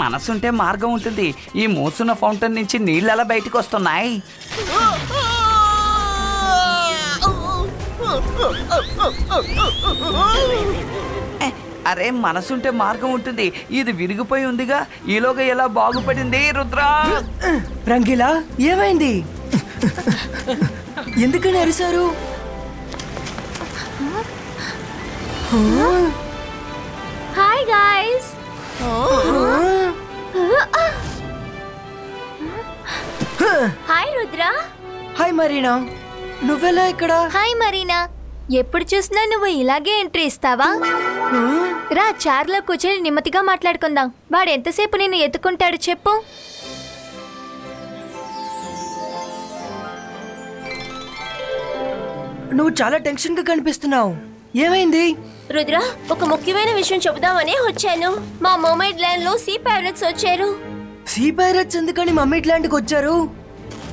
మనసుంటే మార్గం ఉంటుంది. ఈ మూసున్న ఫౌంటైన్ నుంచి నీళ్ళు ఎలా బయటకు వస్తున్నాయి? అరే మనసుంటే మార్గం ఉంటుంది. ఇది విరిగిపోయి ఉందిగా, ఈలోగా ఎలా బాగుపడింది? రుద్రా రంగిలా ఏమైంది? ఎందుకని అరిశారు? Hi guys. Hi Rudra. Hi Marina, నువ్వెలా ఇక్కడ? Hi Marina. ఎప్పుడు చూసినా నువ్వు ఇలాగే ఎంట్రీ ఇస్తావా? రా చార్లో కూర్చొని నెమ్మదిగా మాట్లాడుకుందాం. వాడు ఎంతసేపు నిన్ను ఎత్తుకుంటాడు చెప్పు. నువ్వు చాలా టెన్షన్ గా కనిపిస్తున్నావు. ఏమైంది? రుద్ర, ఒక ముఖ్యమైన విషయం చెబుదామనే వచ్చాను. మా మర్మైడ్ ల్యాండ్ లో సీ పైరట్స్ వచ్చారు. సీ పైరట్స్ ఎందుకని మమ్మీడ్ ల్యాండ్ కి వచ్చారు?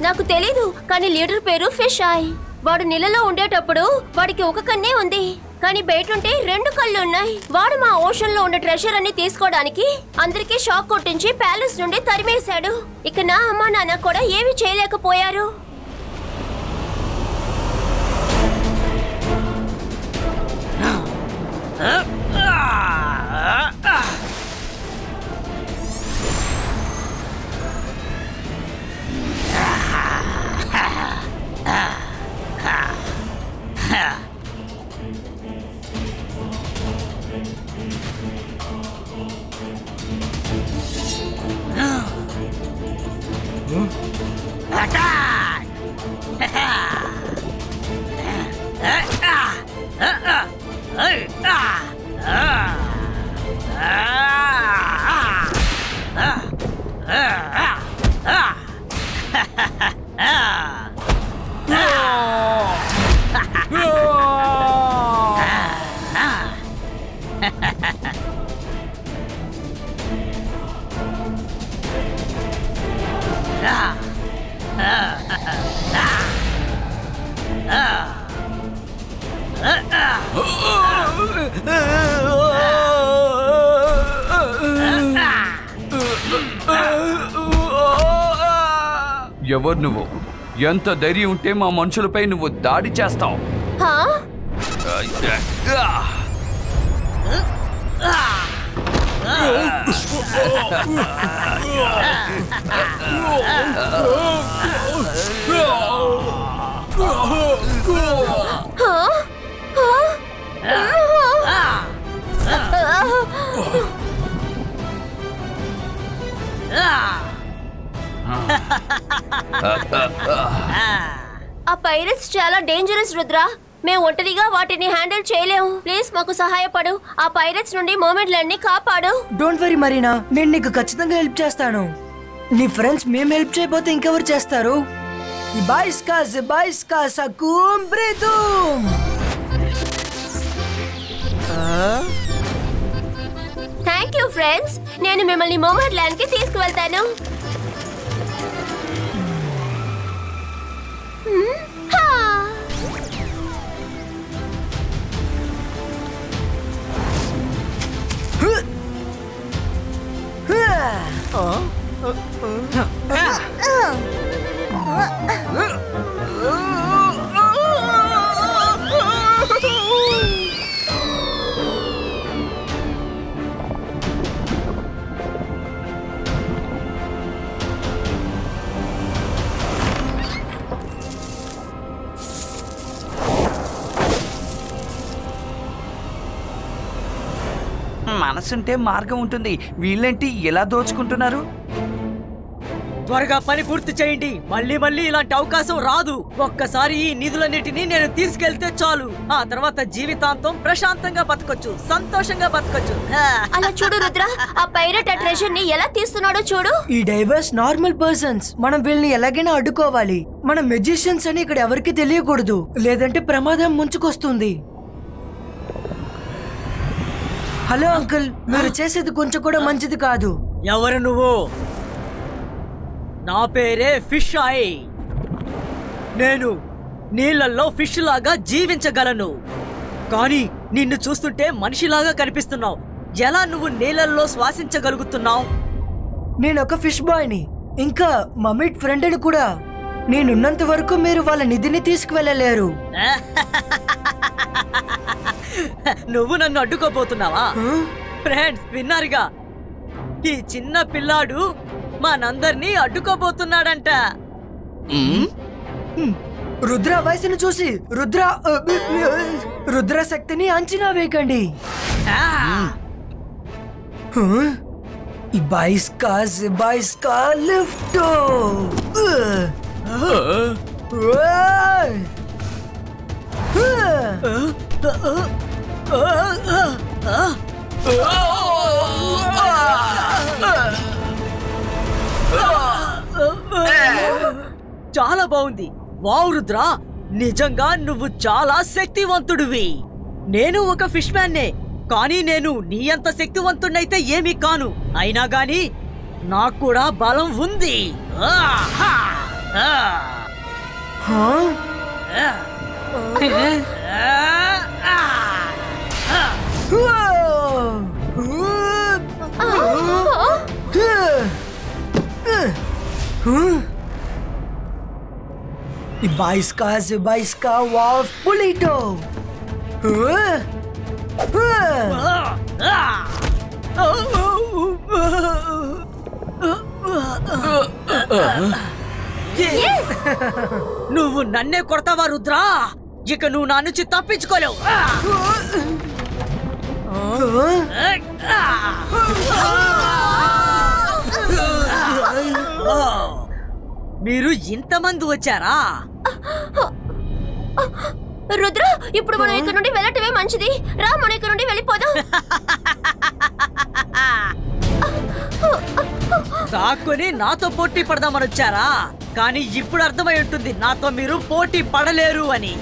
నాకు తెలీదు, కానీ లీడర్ పేరు ఫిష్ ఐ. వాడు నీళ్ళలో ఉండేటప్పుడు వాడికి ఒక కన్నే ఉంది, కానీ బయటుంటే 2 కళ్ళు ఉన్నాయి. వాడు మా ఓషన్ లో ఉండే ట్రెషర్ అన్ని తీసుకోవడానికి అందరికీ షాక్ కొట్టించి ప్యాలెస్ నుండి తరిమేశాడు. ఇక నా అమ్మా నాన్న కూడా ఏమీ చేయలేకపోయారు. ఎవరు నువ్వు? ఎంత ధైర్యం ఉంటే మా మనుషులపై నువ్వు దాడి చేస్తావు? ఆ పైరట్స్ చాలా డేంజరస్ రుద్ర. మేము ఒంటరిగా వాటిని హ్యాండిల్ చేయలేము. ప్లీజ్ మాకు సహాయపడు. ఆ పైరట్స్ నుండి మర్మైడ్ ల్యాండ్ ని కాపాడు. డోంట్ వరీ మరీనా, నేను నీకు ఖచ్చితంగా హెల్ప్ చేస్తాను. నీ ఫ్రెండ్స్ మేము హెల్ప్ చేయకపోతే ఇంకెవరు చేస్తారు? Thank you friends. నేను మిమ్మల్ని మర్మైడ్ ల్యాండ్ కి తీసుకువెళ్తాను. మనసుంటే మార్గం ఉంటుంది. వీళ్ళేంటి ఇలా దోచుకుంటున్నారు? త్వరగా పని పూర్తి చేయండి. మళ్ళీ మళ్ళీ ఇలాంటి అవకాశం రాదు. ఒక్కసారి ఈ నిధులన్నిటినీ నేను తీసుకెళ్తే చాలు. ఆ తర్వాత జీవితాంతం ప్రశాంతంగా బతకొచ్చు, సంతోషంగా బతకొచ్చు. అలా చూడు రుద్ర, ఆ పైరట్ ఆ ట్రెజర్ ని ఎలా తీస్తున్నాడో చూడు. ఈ డైవర్స్ నార్మల్ పర్సన్స్. మనం వీళ్ళని ఎలాగైనా అడ్డుకోవాలి. మనం మెజిషియన్స్ అని ఇక్కడ ఎవరికి తెలియకూడదు, లేదంటే ప్రమాదం ముంచుకొస్తుంది. హలో అంకుల్, మీరు చేసేది కొంచెం కూడా మంచిది కాదు. ఎవరు నువ్వు? నా పేరే ఫిష్ ఐ. నేను నీళ్ళల్లో ఫిష్ లాగా జీవించగలను, కానీ నిన్ను చూస్తుంటే మనిషిలాగా కనిపిస్తున్నావు. ఎలా నువ్వు నీళ్ళల్లో శ్వాసించగలుగుతున్నావు? నేను ఒక ఫిష్ బాయ్ని, ఇంకా మమ్మీట్ ఫ్రెండ్ అని కూడా. నేనున్నంత వరకు మీరు వాళ్ళ నిధిని తీసుకువెళ్ళలేరు. నువ్వు నన్ను అడ్డుకోబోతున్నావా? ఫ్రెండ్స్ విన్నారుగా, ఈ చిన్న పిల్లాడు మనందరినీ అడ్డుకోబోతున్నాడంట. రుద్ర వయసును చూసి రుద్ర శక్తిని అంచనా వేయకండి. ఇబాయిస్కా లిఫ్ట్. చాలా బాగుంది. వావ్ రుద్ర, నిజంగా నువ్వు చాలా శక్తివంతుడివి. నేను ఒక ఫిష్ మ్యాన్నే, కానీ నేను నీ అంత శక్తివంతుడైతే ఏమీ కాను. అయినా గాని నాకు కూడా బలం ఉంది. Ibaiska Wolf Pulito. నువ్వు నన్నే కొడతావా రుద్రా? ఇక నువ్వు నా నుంచి తప్పించుకోలేవు. మీరు ఇంతమంది వచ్చారా? రుద్ర, ఇప్పుడు మనం ఇక్కడ నుండి వెళ్ళటమే మంచిది. రా, మనం ఇక్కడ నుండి వెళ్ళిపోదాం. దాక్కుని నాతో పోటీ పడదామని వచ్చారా? కానీ ఇప్పుడు అర్థమై ఉంటుంది నాతో మీరు పోటీ పడలేరు అని.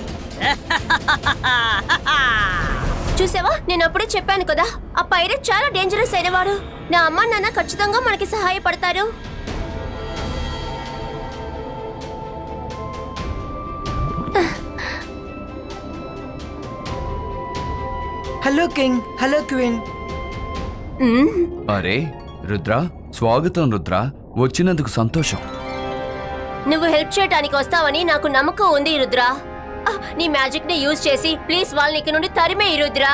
చూసావా, నేను అప్పుడే చెప్పాను కదా, ఆ పైరేట్ చాలా డేంజరస్ అయినవాడు. నా అమ్మ నాన్న ఖచ్చితంగా మనకి సహాయపడతారు. Hello king, hello queen. అరే రుద్ర, స్వాగతం రుద్ర, వచ్చినందుకు సంతోషం. నువ్వు హెల్ప్ చేయడానికి వస్తావని నాకు నమ్మకం ఉంది రుద్ర. నీ మ్యాజిక్ ని యూజ్ చేసి ప్లీజ్ వాళ్ళని ఇక్కడ నుండి తరిమే రుద్ర.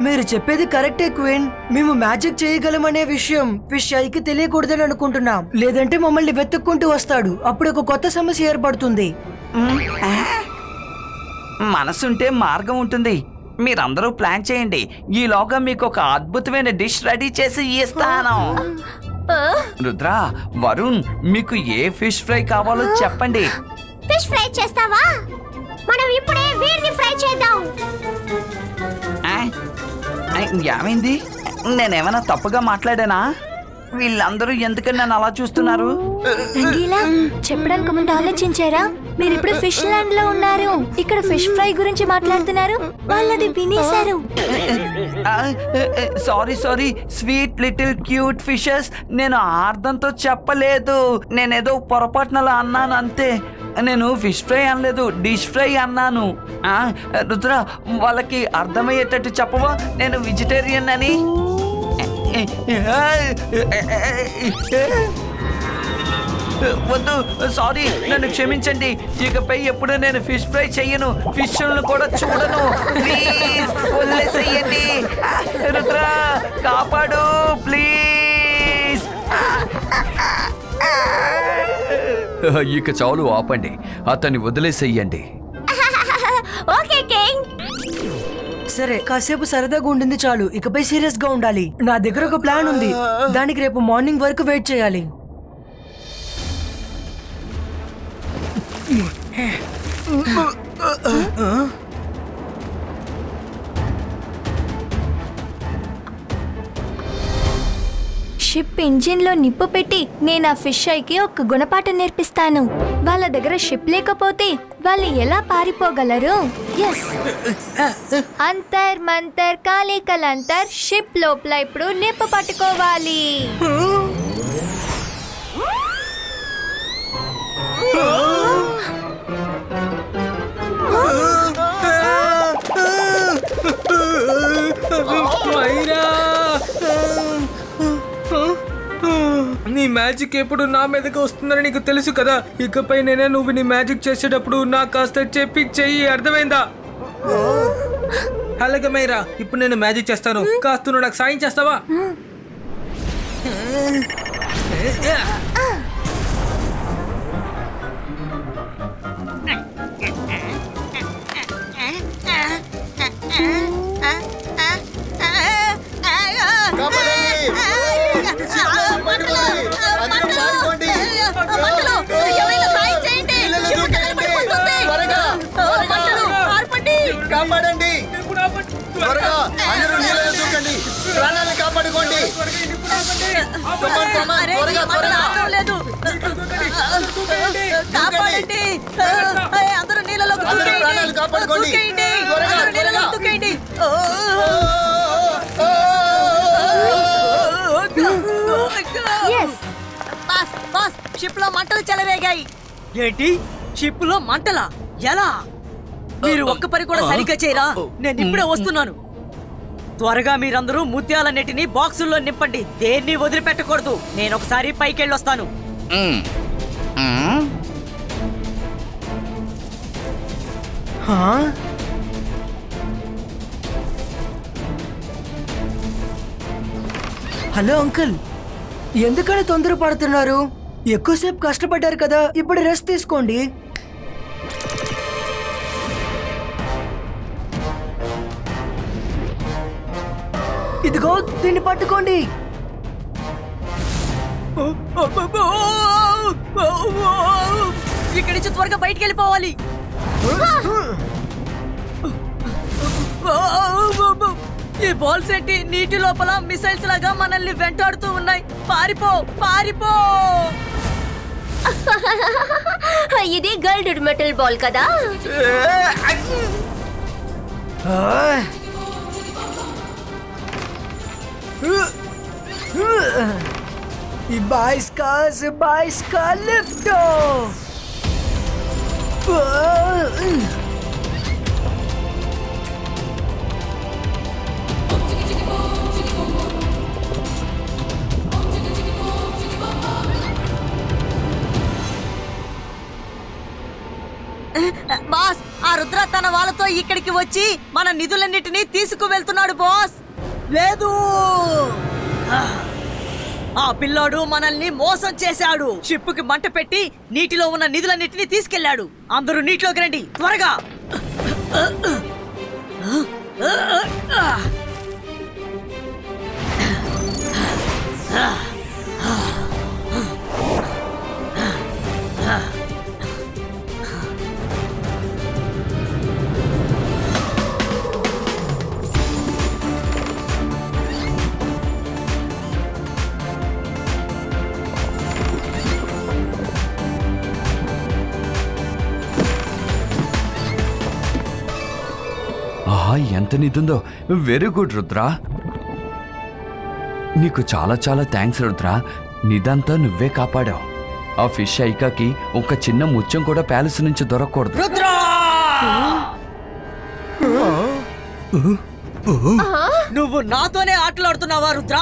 మీరు చెప్పేది కరెక్టే క్వీన్. మేము మ్యాజిక్ చేయగలమనే విషయం ఫిష్ ఐకి తెలియకూడదని అనుకుంటున్నాం. లేదంటే మమ్మల్ని వెతుక్కుంటూ వస్తాడు. అప్పుడు ఒక కొత్త సమస్య ఏర్పడుతుంది. మనసుంటే మార్గం ఉంటుంది. మీరందరూ ప్లాన్ చేయండి. ఈలోగా మీకు ఒక అద్భుతమైన డిష్ రెడీ చేసి ఇస్తాను. రుద్ర, వరుణ్, మీకు ఏ ఫిష్ ఫ్రై కావాలో చెప్పండి. ఫిష్ ఫ్రై చేస్తావా? మనం ఇప్పుడే వీరిని ఫ్రై చేద్దాం. ఏమైంది? నేనేమైనా తప్పుగా మాట్లాడానా? వీళ్ళందరూ ఎందుకని నన్ను అలా చూస్తున్నారు? చెప్పడానికి ముందు ఆలోచించారా? మీరు ఇప్పుడు ఫిష్ ల్యాండ్ లో ఉన్నారు. ఇక్కడ ఫిష్ ఫ్రై గురించి మాట్లాడుతున్నారు. వాళ్ళది వినేశారు. Sorry sweet little cute fishes. నేను అర్థంతో చెప్పలేదు. నేనేదో పొరపాటునలా అన్నాను అంతే. నేను ఫిష్ ఫ్రై అనలేదు, డిష్ ఫ్రై అన్నాను. రుద్ర, వాళ్ళకి అర్థమయ్యేటట్టు చెప్పవా నేను వెజిటేరియన్ అని? వద్దు, సారీ, నన్ను క్షమించండి. ఇకపై ఎప్పుడు నేను ఫిష్ ఫ్రై చెయ్యను, ఫిష్లను కూడా చూడను. ప్లీజ్ వదిలేసేయండి. రుద్ర, కాపాడు ప్లీజ్. ఇక చాలు, ఆపండి. అతన్ని వదిలేసేయండి. Okay king. సరే, కాసేపు సరదాగా ఉండింది చాలు. ఇకపై సీరియస్ గా ఉండాలి. నా దగ్గర ఒక ప్లాన్ ఉంది. దానికి రేపు మార్నింగ్ వరకు వెయిట్ చేయాలి. షిప్ ఇంజిన్ లో నిప్పు పెట్టి నేను ఆ ఫిష్ ఐకి ఒక గుణపాఠం నేర్పిస్తాను. వాళ్ళ దగ్గర షిప్ లేకపోతే వాళ్ళు ఎలా పారిపోగలరు? అంతర్ మంతర్ కాళికలంతర్. షిప్ లోపల ఇప్పుడు నిప్పు పట్టుకోవాలి. మ్యాజిక్ ఎప్పుడు నా మీదకి వస్తుందని నీకు తెలుసు కదా. ఇకపై నేనే నువ్వు నీ మ్యాజిక్ చేసేటప్పుడు నాకు కాస్త చెప్పి చెయ్యి, అర్థమైందా? అలాగే మైరా, ఇప్పుడు నేను మ్యాజిక్ చేస్తాను, కాస్త నువ్వు నాకు సాయం చేస్తావా? కాపాడండి, త్వరగా అందరూ నీళ్ళలో దూకండి, ప్రాణాలను కాపాడుకోండి. అందరూ నీళ్ళలో ప్రాణాలు కాపాడుకోండి. షిప్ లో మంటలు చెలరేగాయి. ఏంటి, షిప్ లో మంటలా? ఎలా? మీరు ఒక్క పని కూడా సరిగ్గా చేయరా? నేను ఇప్పుడే వస్తున్నాను. త్వరగా మీరందరూ ముత్యాలన్నిటినీ బాక్సుల్లో నింపండి, దేన్ని వదిలిపెట్టకూడదు. నేను ఒకసారి పైకెళ్ళొస్తాను. హలో అంకుల్, ఎందుకని తొందరపడుతున్నారు? ఎక్కువసేపు కష్టపడ్డారు కదా, ఇప్పుడు రెస్ట్ తీసుకోండి. ఇదిగో దీన్ని పట్టుకోండి. ఇక్కడి నుంచి త్వరగా బయటికి వెళ్ళిపోవాలి. ఈ బాల్స్ ఏంటి నీటి లోపల మిసైల్స్ లాగా మనల్ని వెంటాడుతూ ఉన్నాయి. పారిపో, పారిపో. ఇది గోల్డ్ మెటల్ బాల్ కదా. ఈ బాయ్స్ కా లిఫ్ట్. బాస్, ఆ రుద్ర తన వాళ్ళతో ఇక్కడికి వచ్చి మన నిధులన్నిటినీ తీసుకువెళ్తున్నాడు బాస్. లేదు, ఆ పిల్లాడు మనల్ని మోసం చేశాడు. షిప్పుకి మంట పెట్టి నీటిలో ఉన్న నిధులన్నిటినీ తీసుకెళ్లాడు. అందరూ నీటిలోకి రండి, త్వరగా. ఎంత నిధుందో. వెరీ గుడ్ రుద్ర, నీకు చాలా చాలా థ్యాంక్స్ రుద్ర. నిదంతా నువ్వే కాపాడావు. ఆ ఫిష్ ఐకాకి ఒక చిన్న ముత్యం కూడా ప్యాలెస్ నుంచి దొరకకూడదు. నువ్వు నాతోనే ఆటలాడుతున్నావా రుద్ర?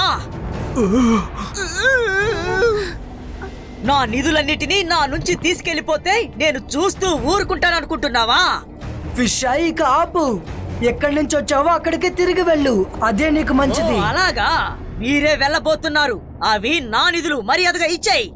నా నిధులన్నిటినీ నా నుంచి తీసుకెళ్లిపోతే నేను చూస్తూ ఊరుకుంటాననుకుంటున్నావా? ఫిష్ ఐక ఆపు. ఎక్కడి నుంచి వచ్చావో అక్కడికి తిరిగి వెళ్ళు, అదే నీకు మంచిది. అలాగా, మీరే వెళ్ళబోతున్నారు. అవి నా నిధులు, మర్యాదగా ఇచ్చేయి.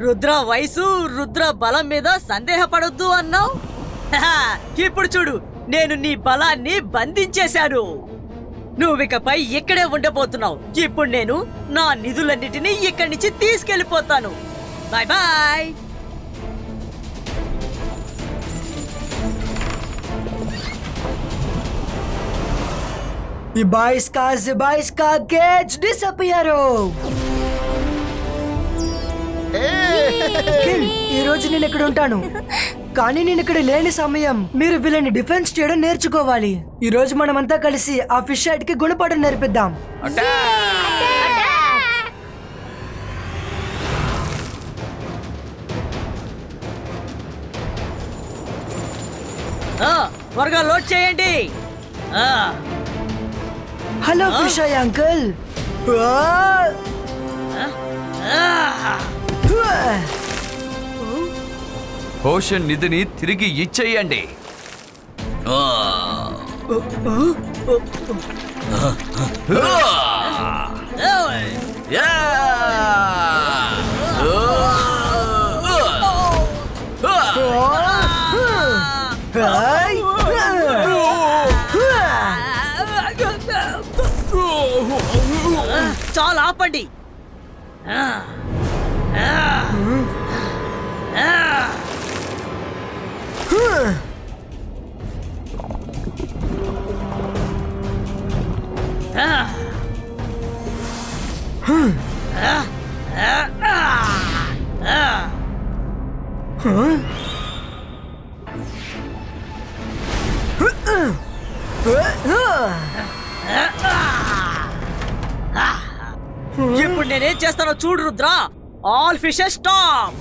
రుద్ర వయసు, రుద్ర బలం మీద సందేహపడొద్దు అన్నావు. ఇప్పుడు చూడు, నేను నీ బలాన్ని బంధించేశాను. నువ్వికపై ఇక్కడే ఉండబోతున్నావు. ఇప్పుడు నేను నా నిధులన్నిటినీ ఇక్కడి నుంచి తీసుకెళ్లిపోతాను. Bye bye. Zibaiska gets disappeared. ఈ రోజు నేను ఇక్కడ ఉంటాను, కానీ నేను ఇక్కడ లేని సమయం మీరు వీళ్ళని డిఫెన్స్ చేయడం నేర్చుకోవాలి. ఈ రోజు మనమంతా కలిసి ఆ ఫిష్ హైడ్ కి గుణపాఠం నేర్పిద్దాం. త్వరగా లోడ్ చేయండి. Hello fish I uncle. Ocean నిధిని తిరిగి ఇచ్చేయండి. చాలా ఆపండి. ఇప్పుడు నేనేం చేస్తానో చూడు రుద్రా. All fishes stop.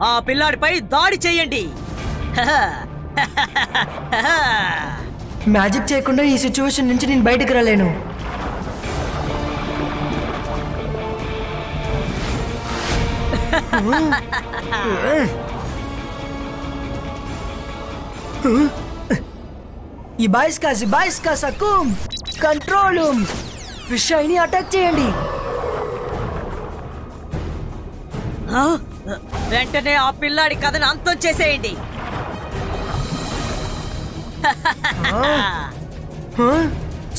ఆ పిల్లాడిపై దాడి చేయండి. మ్యాజిక్ చేయకుండా ఈ సిచ్యువేషన్ నుంచి నేను బయటకు రాలేను. Zibaiska Sakum కంట్రోల్ ఫిష్ ఐని అటాక్ చేయండి. వెంటనే ఆ పిల్లాడి కథను అంతం చేసేయండి.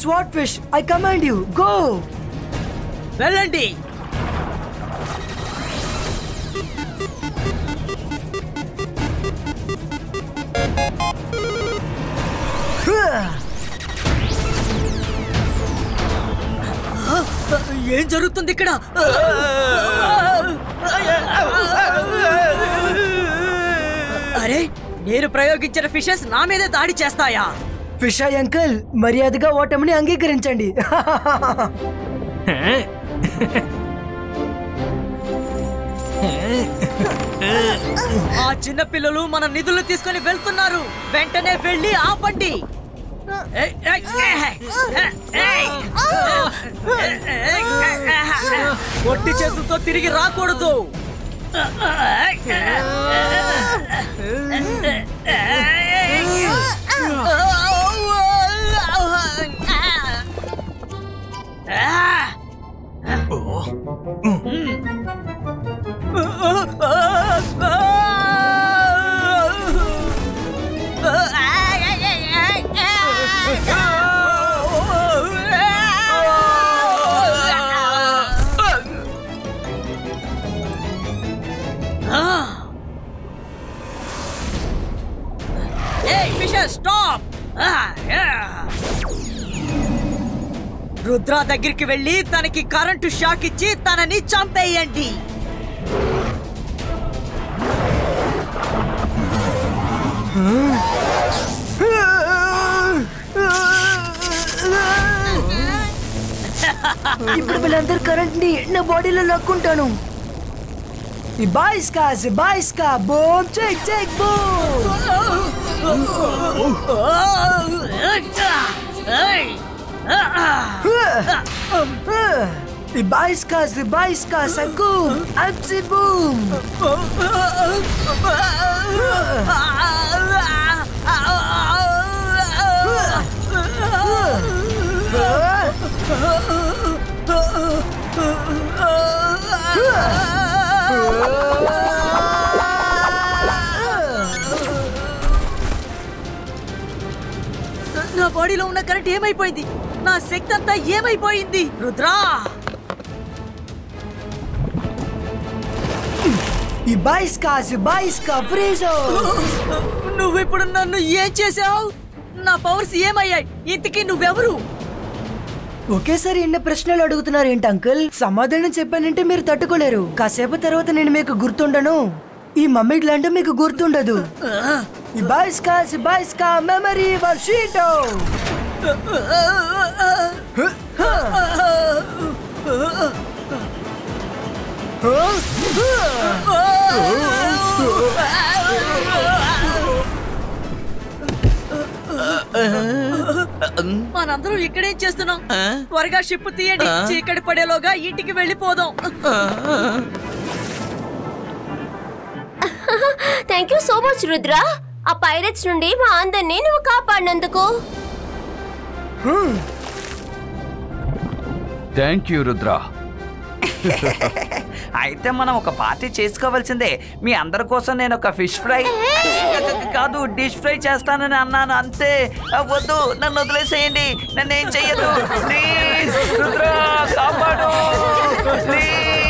Swat fish eye command you go. వెళ్ళండి. ఏం జరుగుతుంది ఇక్కడ? అరే, నేను ప్రయోగించిన ఫిషెస్ నా మీదే దాడి చేస్తాయా? ఫిష్ ఐ అంకుల్, మర్యాదగా ఓటమిని అంగీకరించండి. ఆ చిన్న పిల్లలు మన నిధులు తీసుకొని వెళ్తున్నారు. వెంటనే వెళ్ళి ఆపండి. ఒట్టి చేతులతో తిరిగి రాకూడదు. స్టాప్. రుద్రా దగ్గరికి వెళ్ళి తనకి కరెంటు షాక్ ఇచ్చి తనని చంపేయండి. ఇప్పుడు వీళ్ళందరూ కరెంట్ ని నా బాడీలో లాక్కుంటాను. Zibaiska boom check boom. Zibaiska Sakum Ansi boom. నా బాడీలో ఉన్న కరెంట్ ఏమైపోయింది? నా శక్తి అంతా ఏమైపోయింది? రుద్రా, నువ్విప్పుడు నన్ను ఏం చేసావు? నా పవర్స్ ఏమయ్యాయి? ఇంతకీ నువ్వెవరు? ఒకేసారి ఎన్ని ప్రశ్నలు అడుగుతున్నారు ఏంటి అంకుల్? సమాధానం చెప్పానంటే మీరు తట్టుకోలేరు. కాసేపు తర్వాత నేను మీకు గుర్తుండను. ఈ మమ్మీ గ్లాండ్ మీకు గుర్తుండదు. ఇబాయిస్కా మెమరీ వర్షీటో. మనందరం ఇక్కడేం చేస్తున్నాం? త్వరగా షిప్ తీయండి, చీకటి పడేలోగా ఇంటికి వెళ్ళిపోదాం. Thank you so much Rudra. ఆ పైరట్స్ నుండి మా అందరినీ నువ్వు కాపాడినందుకు. Thank you Rudra. అయితే మనం ఒక పార్టీ చేసుకోవాల్సిందే. మీ అందరి కోసం నేను ఒక ఫిష్ ఫ్రై కాదు డిష్ ఫ్రై చేస్తానని అన్నాను అంతే. వద్దు, నన్ను వదిలేసేయండి, నన్ను ఏం చెయ్యదు ప్లీజ్. రుద్ర కాపాడు ప్లీజ్.